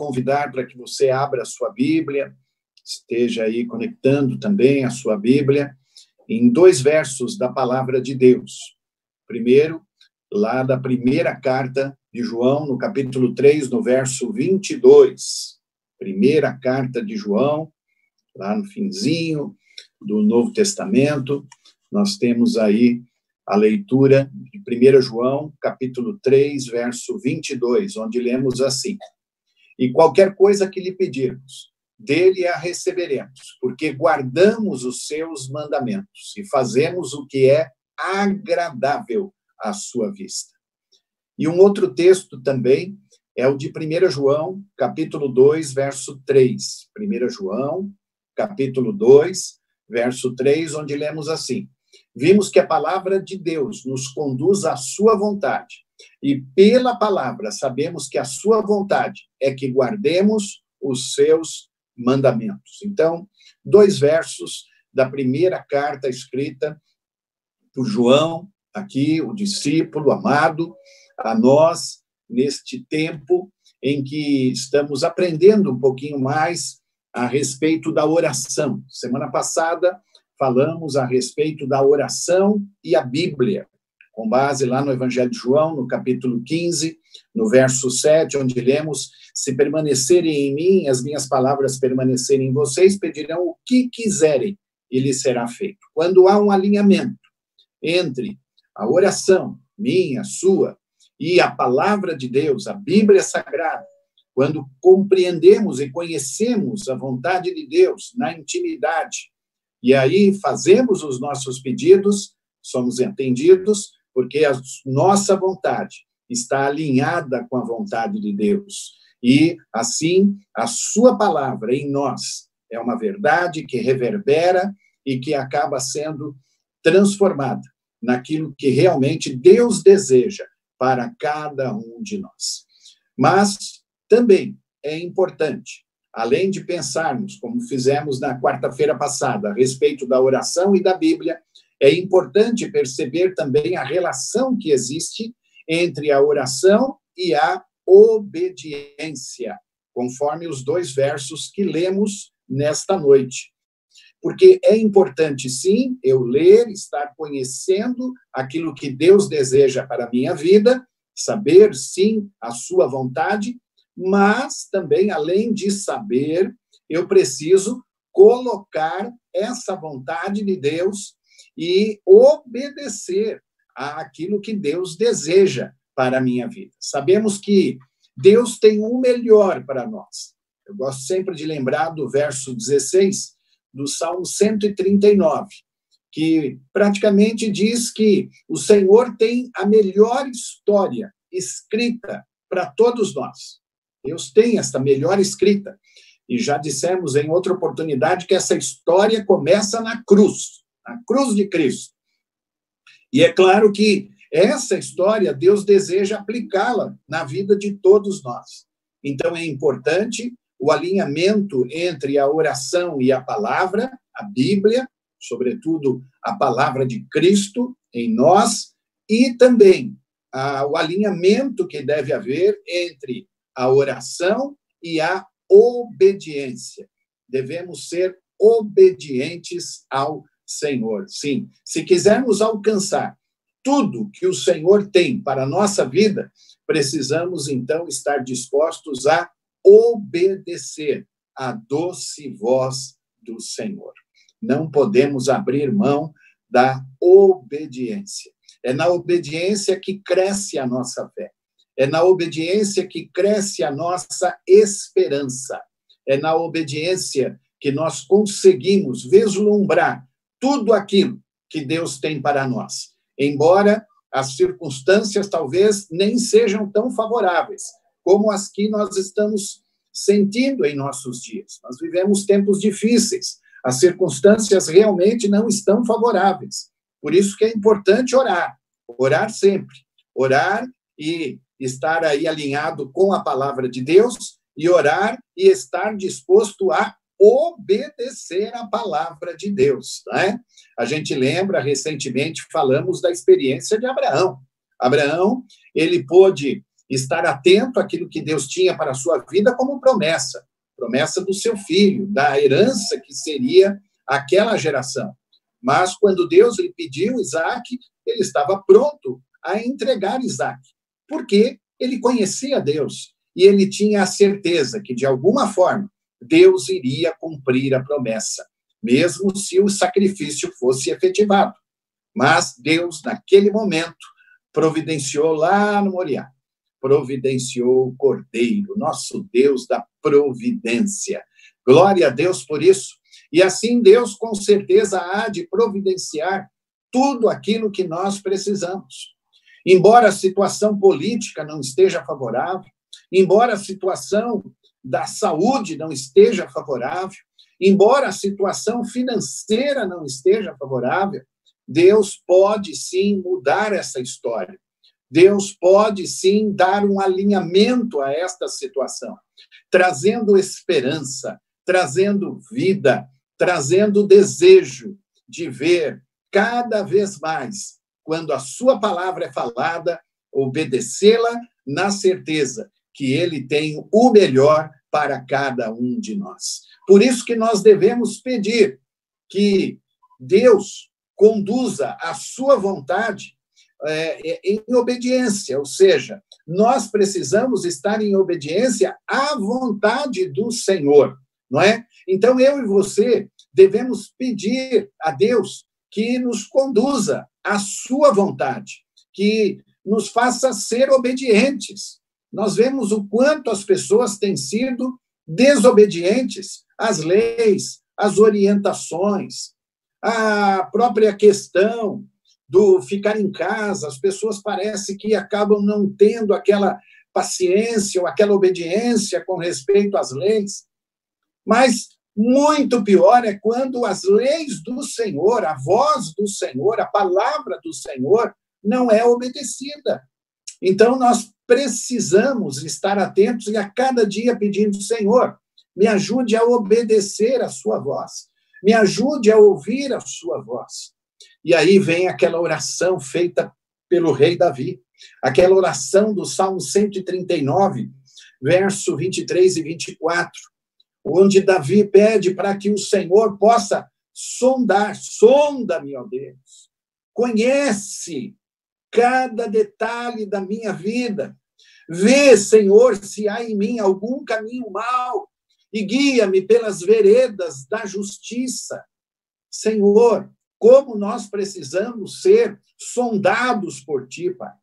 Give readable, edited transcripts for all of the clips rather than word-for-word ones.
convidar para que você abra a sua Bíblia, esteja aí conectando também a sua Bíblia, em 2 versos da palavra de Deus. Primeiro, lá da primeira carta de João, no capítulo 3, no verso 22. Primeira carta de João, lá no finzinho do Novo Testamento, nós temos aí a leitura de 1 João, capítulo 3, verso 22, onde lemos assim: E qualquer coisa que lhe pedirmos, dele a receberemos, porque guardamos os seus mandamentos e fazemos o que é agradável à sua vista. E um outro texto também é o de 1 João, capítulo 2, verso 3. 1 João, capítulo 2, verso 3, onde lemos assim: Vimos que a palavra de Deus nos conduz à sua vontade, e pela palavra sabemos que a sua vontade é que guardemos os seus mandamentos. Então, 2 versos da primeira carta escrita por João, aqui, o discípulo amado, a nós, neste tempo em que estamos aprendendo um pouquinho mais a respeito da oração. Semana passada, falamos a respeito da oração e a Bíblia, com base lá no Evangelho de João, no capítulo 15, no verso 7, onde lemos: Se permanecerem em mim, as minhas palavras permanecerem em vocês, pedirão o que quiserem e lhes será feito. Quando há um alinhamento entre a oração, minha, sua, e a palavra de Deus, a Bíblia Sagrada, quando compreendemos e conhecemos a vontade de Deus na intimidade, e aí fazemos os nossos pedidos, somos entendidos, porque a nossa vontade está alinhada com a vontade de Deus. E, assim, a sua palavra em nós é uma verdade que reverbera e que acaba sendo transformada naquilo que realmente Deus deseja para cada um de nós. Mas também é importante, além de pensarmos, como fizemos na quarta-feira passada, a respeito da oração e da Bíblia, é importante perceber também a relação que existe entre a oração e a obediência, conforme os 2 versos que lemos nesta noite. Porque é importante, sim, eu ler, estar conhecendo aquilo que Deus deseja para a minha vida, saber, sim, a sua vontade, mas também, além de saber, eu preciso colocar essa vontade de Deus e obedecer àquilo que Deus deseja para a minha vida. Sabemos que Deus tem o melhor para nós. Eu gosto sempre de lembrar do verso 16 do Salmo 139, que praticamente diz que o Senhor tem a melhor história escrita para todos nós. Deus tem esta melhor escrita. E já dissemos em outra oportunidade que essa história começa na cruz de Cristo. E é claro que essa história Deus deseja aplicá-la na vida de todos nós. Então é importante o alinhamento entre a oração e a palavra, a Bíblia, sobretudo a palavra de Cristo em nós, e também o alinhamento que deve haver entre a oração e a obediência. Devemos ser obedientes ao Senhor. Sim, se quisermos alcançar tudo que o Senhor tem para a nossa vida, precisamos, então, estar dispostos a obedecer à doce voz do Senhor. Não podemos abrir mão da obediência. É na obediência que cresce a nossa fé. É na obediência que cresce a nossa esperança. É na obediência que nós conseguimos vislumbrar tudo aquilo que Deus tem para nós. Embora as circunstâncias talvez nem sejam tão favoráveis como as que nós estamos sentindo em nossos dias. Nós vivemos tempos difíceis. As circunstâncias realmente não estão favoráveis. Por isso que é importante orar. Orar sempre. Orar e estar aí alinhado com a palavra de Deus e orar e estar disposto a obedecer a palavra de Deus, né? A gente lembra, recentemente falamos da experiência de Abraão. Abraão, ele pôde estar atento àquilo que Deus tinha para a sua vida como promessa do seu filho, da herança que seria aquela geração. Mas quando Deus lhe pediu Isaac, ele estava pronto a entregar Isaac, porque ele conhecia Deus e ele tinha a certeza que, de alguma forma, Deus iria cumprir a promessa, mesmo se o sacrifício fosse efetivado. Mas Deus, naquele momento, providenciou lá no Moriá, providenciou o Cordeiro, nosso Deus da providência. Glória a Deus por isso. E assim Deus, com certeza, há de providenciar tudo aquilo que nós precisamos. Embora a situação política não esteja favorável, embora a situação da saúde não esteja favorável, embora a situação financeira não esteja favorável, Deus pode sim mudar essa história. Deus pode sim dar um alinhamento a esta situação, trazendo esperança, trazendo vida, trazendo desejo de ver cada vez mais, quando a sua palavra é falada, obedecê-la na certeza que ele tem o melhor para cada um de nós. Por isso que nós devemos pedir que Deus conduza a sua vontade em obediência, ou seja, nós precisamos estar em obediência à vontade do Senhor, não é? Então, eu e você devemos pedir a Deus que nos conduza à sua vontade, que nos faça ser obedientes. Nós vemos o quanto as pessoas têm sido desobedientes às leis, às orientações, à própria questão do ficar em casa. As pessoas parece que acabam não tendo aquela paciência ou aquela obediência com respeito às leis. Mas muito pior é quando as leis do Senhor, a voz do Senhor, a palavra do Senhor não é obedecida. Então, nós precisamos estar atentos e a cada dia pedindo: Senhor, me ajude a obedecer a sua voz, me ajude a ouvir a sua voz. E aí vem aquela oração feita pelo rei Davi, aquela oração do Salmo 139, verso 23 e 24, onde Davi pede para que o Senhor possa sondar, sonda-me, ó Deus, conhece cada detalhe da minha vida, vê, Senhor, se há em mim algum caminho mau e guia-me pelas veredas da justiça. Senhor, como nós precisamos ser sondados por Ti, Pai.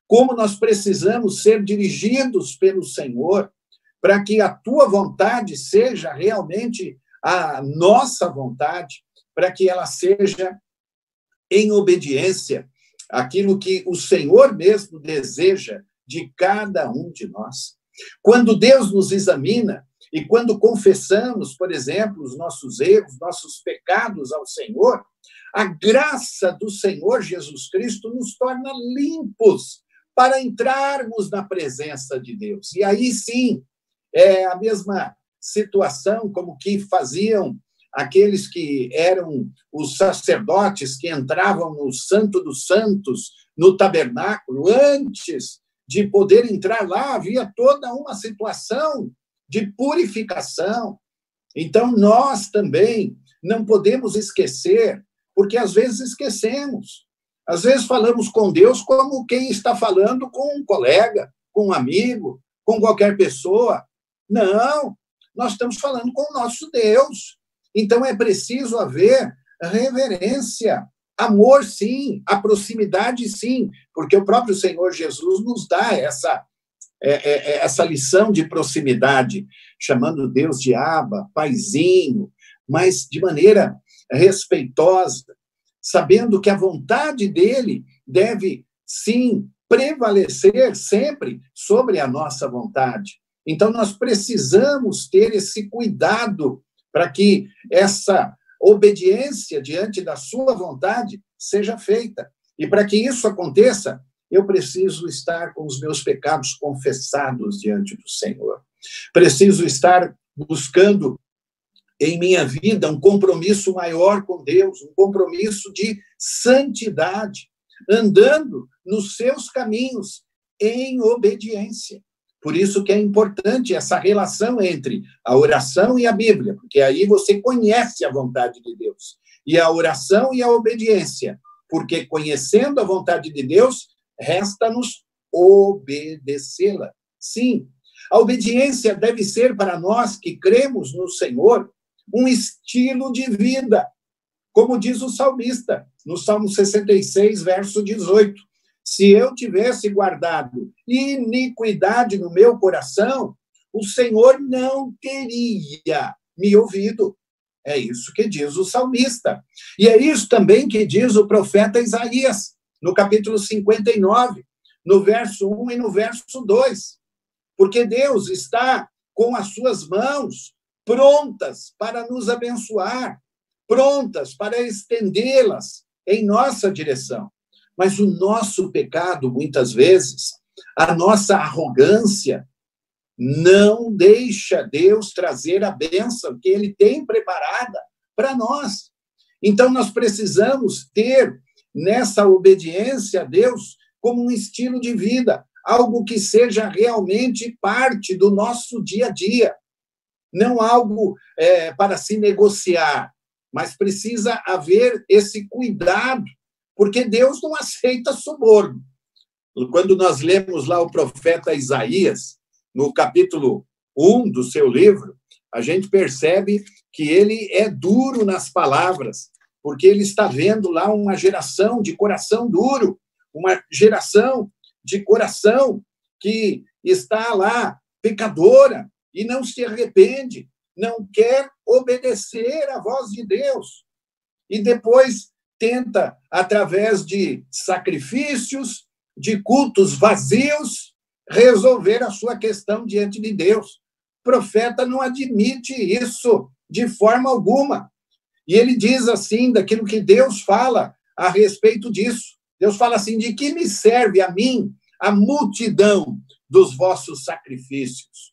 Como nós precisamos ser dirigidos pelo Senhor, para que a Tua vontade seja realmente a nossa vontade, para que ela seja em obediência àquilo que o Senhor mesmo deseja de cada um de nós. Quando Deus nos examina e quando confessamos, por exemplo, os nossos erros, nossos pecados ao Senhor, a graça do Senhor Jesus Cristo nos torna limpos para entrarmos na presença de Deus. E aí sim, é a mesma situação como que faziam aqueles que eram os sacerdotes que entravam no Santo dos Santos, no tabernáculo. Antes de poder entrar lá, havia toda uma situação de purificação. Então, nós também não podemos esquecer, porque às vezes esquecemos. Às vezes falamos com Deus como quem está falando com um colega, com um amigo, com qualquer pessoa. Não, nós estamos falando com o nosso Deus. Então, é preciso haver reverência, amor, sim, a proximidade, sim, porque o próprio Senhor Jesus nos dá essa lição de proximidade, chamando Deus de Abba, Paizinho, mas de maneira respeitosa, sabendo que a vontade dele deve, sim, prevalecer sempre sobre a nossa vontade. Então, nós precisamos ter esse cuidado para que essa obediência diante da sua vontade seja feita. E para que isso aconteça, eu preciso estar com os meus pecados confessados diante do Senhor. Preciso estar buscando em minha vida um compromisso maior com Deus, um compromisso de santidade, andando nos seus caminhos, em obediência. Por isso que é importante essa relação entre a oração e a Bíblia, porque aí você conhece a vontade de Deus. E a oração e a obediência, porque conhecendo a vontade de Deus, resta-nos obedecê-la. Sim, a obediência deve ser para nós que cremos no Senhor um estilo de vida, como diz o salmista, no Salmo 66, verso 18. Se eu tivesse guardado iniquidade no meu coração, o Senhor não teria me ouvido. É isso que diz o salmista. E é isso também que diz o profeta Isaías, no capítulo 59, no verso 1 e no verso 2. Porque Deus está com as suas mãos prontas para nos abençoar, prontas para estendê-las em nossa direção. Mas o nosso pecado, muitas vezes, a nossa arrogância, não deixa Deus trazer a bênção que Ele tem preparada para nós. Então, nós precisamos ter nessa obediência a Deus como um estilo de vida, algo que seja realmente parte do nosso dia a dia, não algo para se negociar, mas precisa haver esse cuidado, porque Deus não aceita suborno. Quando nós lemos lá o profeta Isaías, no capítulo 1 do seu livro, a gente percebe que ele é duro nas palavras, porque ele está vendo lá uma geração de coração duro, uma geração de coração que está lá pecadora e não se arrepende, não quer obedecer à voz de Deus. E depois tenta, através de sacrifícios, de cultos vazios, resolver a sua questão diante de Deus. O profeta não admite isso de forma alguma. E ele diz assim, daquilo que Deus fala a respeito disso. Deus fala assim, de que me serve a mim a multidão dos vossos sacrifícios?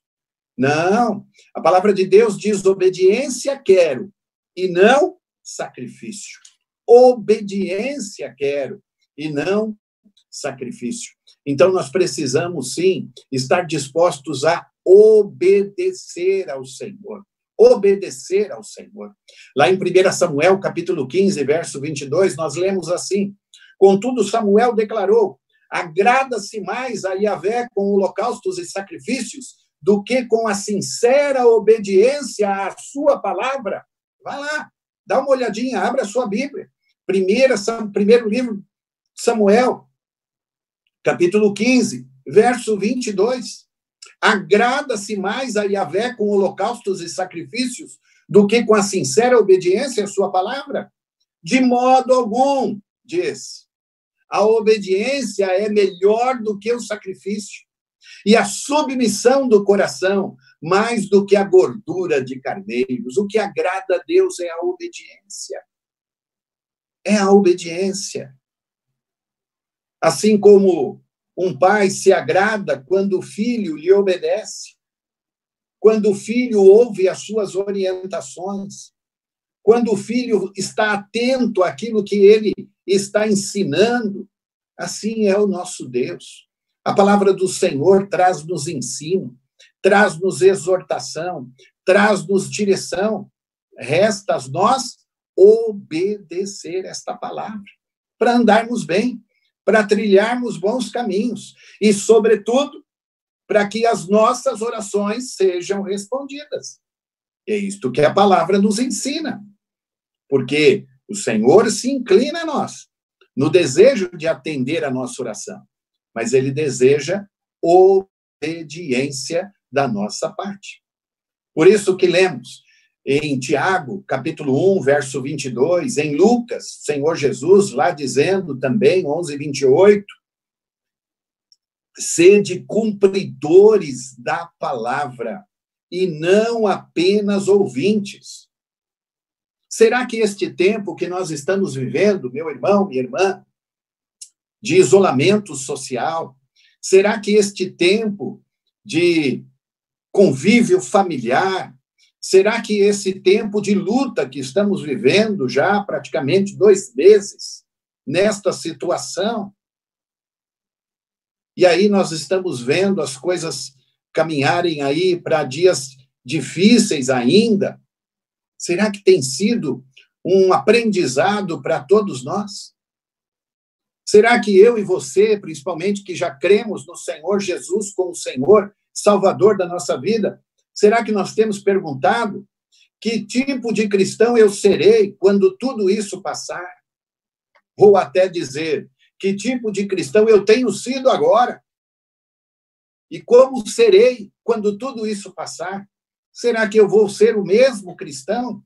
Não, a palavra de Deus diz, obediência quero, e não sacrifício. Obediência quero, e não sacrifício. Então, nós precisamos, sim, estar dispostos a obedecer ao Senhor. Obedecer ao Senhor. Lá em 1 Samuel, capítulo 15, verso 22, nós lemos assim, contudo, Samuel declarou, agrada-se mais a Yahvé com holocaustos e sacrifícios do que com a sincera obediência à sua palavra. Vai lá, dá uma olhadinha, abre a sua Bíblia. Primeiro livro de Samuel, capítulo 15, verso 22. Agrada-se mais a Yahvé com holocaustos e sacrifícios do que com a sincera obediência à sua palavra? De modo algum, diz. A obediência é melhor do que o sacrifício, e a submissão do coração mais do que a gordura de carneiros. O que agrada a Deus é a obediência. É a obediência. Assim como um pai se agrada quando o filho lhe obedece, quando o filho ouve as suas orientações, quando o filho está atento àquilo que ele está ensinando, assim é o nosso Deus. A palavra do Senhor traz-nos ensino, traz-nos exortação, traz-nos direção. Resta a nós obedecer esta palavra, para andarmos bem, para trilharmos bons caminhos e, sobretudo, para que as nossas orações sejam respondidas. É isto que a palavra nos ensina, porque o Senhor se inclina a nós, no desejo de atender a nossa oração, mas Ele deseja obediência da nossa parte. Por isso que lemos em Tiago, capítulo 1, verso 22, em Lucas, Senhor Jesus, lá dizendo também, 11, 28, sede cumpridores da palavra e não apenas ouvintes. Será que este tempo que nós estamos vivendo, meu irmão, minha irmã, de isolamento social, será que este tempo de convívio familiar, será que esse tempo de luta que estamos vivendo já há praticamente 2 meses, nesta situação, E aí nós estamos vendo as coisas caminharem aí para dias difíceis ainda. Será que tem sido um aprendizado para todos nós? Será que eu e você, principalmente que já cremos no Senhor Jesus como Senhor, Salvador da nossa vida, será que nós temos perguntado que tipo de cristão eu serei quando tudo isso passar? Ou até dizer, que tipo de cristão eu tenho sido agora? E como serei quando tudo isso passar? Será que eu vou ser o mesmo cristão?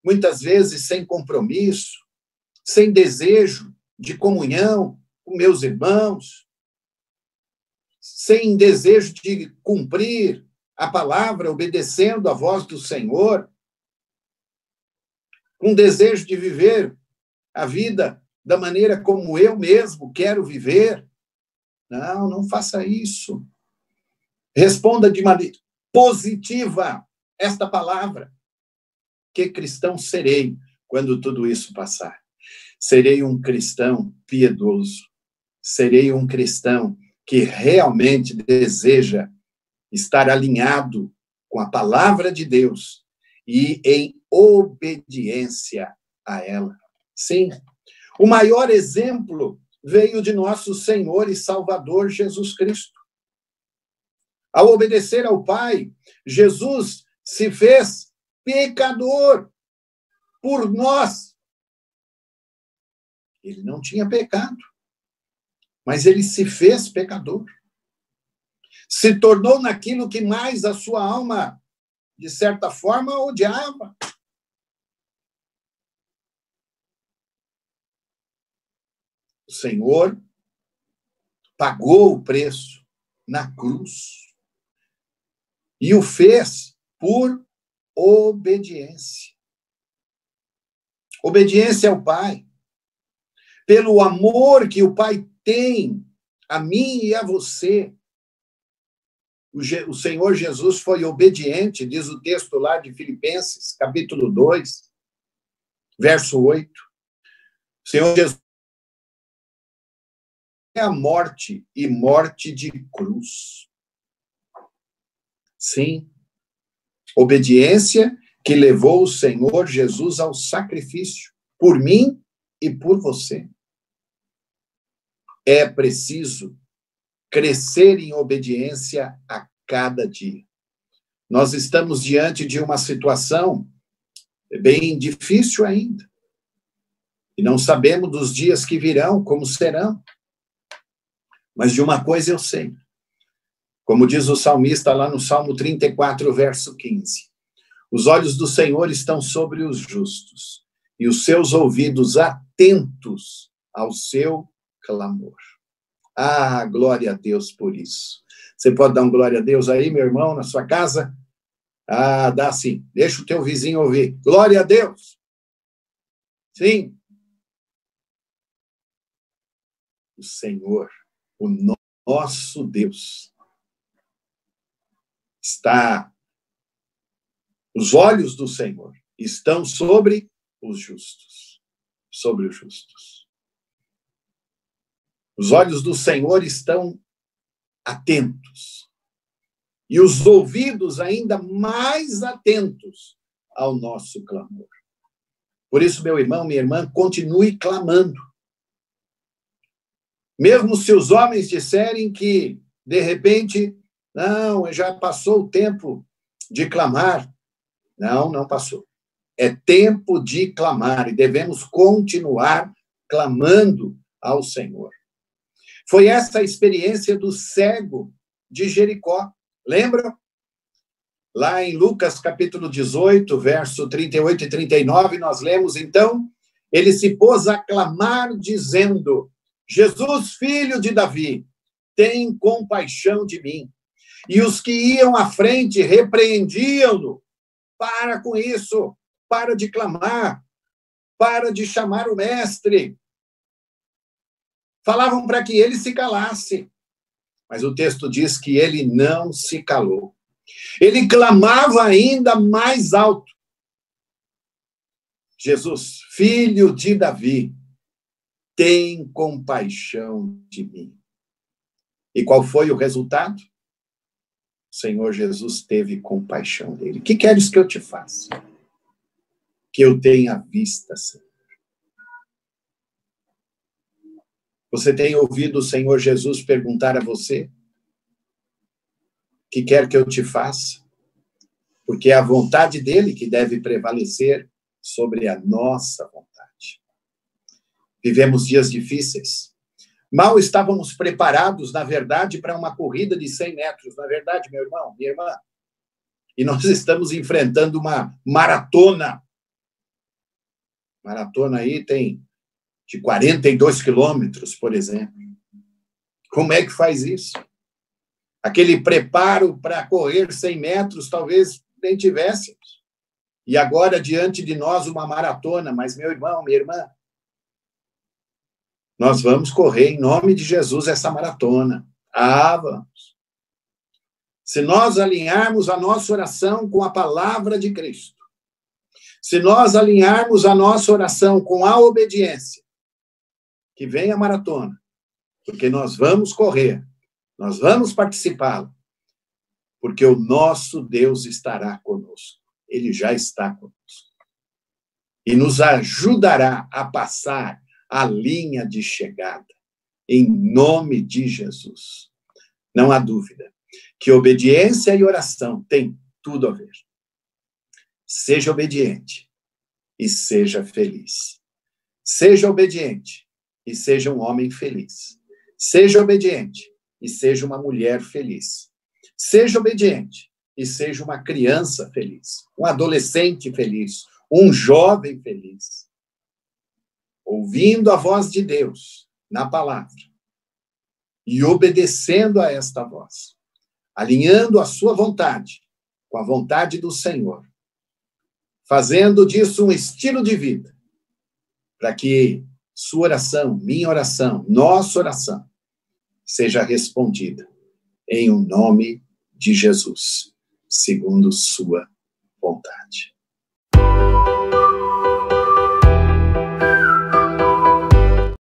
Muitas vezes sem compromisso, sem desejo de comunhão com meus irmãos, sem desejo de cumprir a palavra, obedecendo a voz do Senhor, com desejo de viver a vida da maneira como eu mesmo quero viver. Não, não faça isso. Responda de maneira positiva esta palavra. Que cristão serei quando tudo isso passar? Serei um cristão piedoso. Serei um cristão que realmente deseja estar alinhado com a palavra de Deus e em obediência a ela. Sim, o maior exemplo veio de nosso Senhor e Salvador Jesus Cristo. Ao obedecer ao Pai, Jesus se fez pecador por nós. Ele não tinha pecado, mas ele se fez pecador. Se tornou naquilo que mais a sua alma, de certa forma, odiava. O Senhor pagou o preço na cruz e o fez por obediência. Obediência ao Pai. Pelo amor que o Pai tem a mim e a você. O Senhor Jesus foi obediente, diz o texto lá de Filipenses, capítulo 2, verso 8. O Senhor Jesus é a morte, e morte de cruz. Sim, obediência que levou o Senhor Jesus ao sacrifício, por mim e por você. É preciso crescer em obediência a cada dia. Nós estamos diante de uma situação bem difícil ainda. E não sabemos dos dias que virão, como serão. Mas de uma coisa eu sei. Como diz o salmista lá no Salmo 34, verso 15. Os olhos do Senhor estão sobre os justos, e os seus ouvidos atentos ao seu clamor. Ah, glória a Deus por isso. Você pode dar um glória a Deus aí, meu irmão, na sua casa? Ah, dá sim. Deixa o teu vizinho ouvir. Glória a Deus. Sim. O Senhor, o nosso Deus, está... Os olhos do Senhor estão sobre os justos. Sobre os justos. Os olhos do Senhor estão atentos. E os ouvidos ainda mais atentos ao nosso clamor. Por isso, meu irmão, minha irmã, continue clamando. Mesmo se os homens disserem que, de repente, não, já passou o tempo de clamar. Não, não passou. É tempo de clamar e devemos continuar clamando ao Senhor. Foi essa a experiência do cego de Jericó. Lembra? Lá em Lucas, capítulo 18, verso 38 e 39, nós lemos, então, ele se pôs a clamar, dizendo, Jesus, filho de Davi, tem compaixão de mim. E os que iam à frente repreendiam-no. Para com isso, para de clamar, para de chamar o mestre. Falavam para que ele se calasse. Mas o texto diz que ele não se calou. Ele clamava ainda mais alto. Jesus, filho de Davi, tem compaixão de mim. E qual foi o resultado? O Senhor Jesus teve compaixão dele. O que queres que eu te faça? Que eu tenha vista, Senhor. Você tem ouvido o Senhor Jesus perguntar a você? O que quer que eu te faça? Porque é a vontade dele que deve prevalecer sobre a nossa vontade. Vivemos dias difíceis. Mal estávamos preparados, na verdade, para uma corrida de 100 metros. Na verdade, meu irmão, minha irmã. E nós estamos enfrentando uma maratona. Maratona aí tem de 42 quilômetros, por exemplo. Como é que faz isso? Aquele preparo para correr 100 metros, talvez nem tivéssemos. E agora, diante de nós, uma maratona. Mas, meu irmão, minha irmã, nós vamos correr em nome de Jesus essa maratona. Ah, vamos. Se nós alinharmos a nossa oração com a palavra de Cristo, se nós alinharmos a nossa oração com a obediência, que vem a maratona, porque nós vamos correr, nós vamos participar, porque o nosso Deus estará conosco. Ele já está conosco. E nos ajudará a passar a linha de chegada, em nome de Jesus. Não há dúvida que obediência e oração têm tudo a ver. Seja obediente e seja feliz. Seja obediente e seja um homem feliz. Seja obediente e seja uma mulher feliz. Seja obediente e seja uma criança feliz, um adolescente feliz, um jovem feliz. Ouvindo a voz de Deus na palavra e obedecendo a esta voz, alinhando a sua vontade com a vontade do Senhor, fazendo disso um estilo de vida, para que sua oração, minha oração, nossa oração, seja respondida em o nome de Jesus, segundo sua vontade.